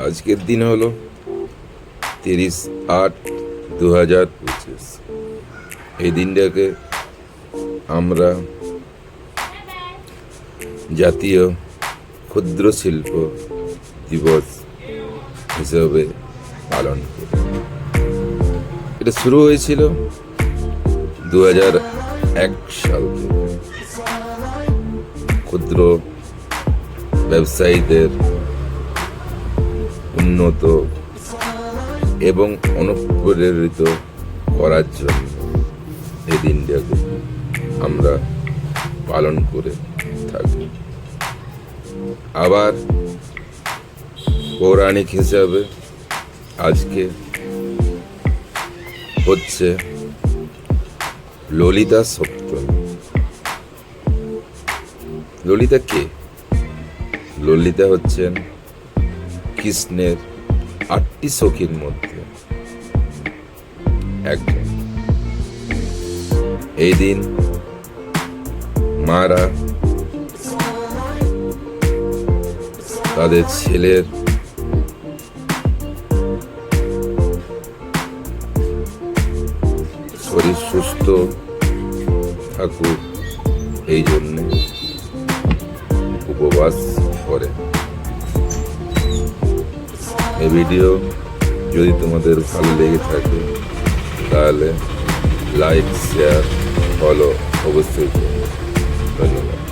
আজকের দিন হলো 30/8/2025। এই দিনটাকে আমরা জাতীয় ক্ষুদ্র শিল্প দিবস হিসেবে পালন করি। এটা শুরু হয়েছিল 2001 সাল থেকে। ক্ষুদ্র ব্যবসায়ীদের উন্নত এবং অনুপ্রেরিত করার জন্য এই দিনটাকে আমরা পালন করে থাকি। আবার পৌরাণিক হিসাবে আজকে হচ্ছে ললিতা সপ্তমী। ললিতা কে? ললিতা হচ্ছেন কৃষ্ণের 8টি সখীর মধ্যে একজন। এই দিন মারা তাদের ছেলের শরীর সুস্থ থাকুক এই জন্যে উপবাস করে। এই ভিডিও যদি তোমাদের ভালো লেগে থাকে তাহলে লাইক, শেয়ার, ফলো অবশ্যই করবে। ধন্যবাদ।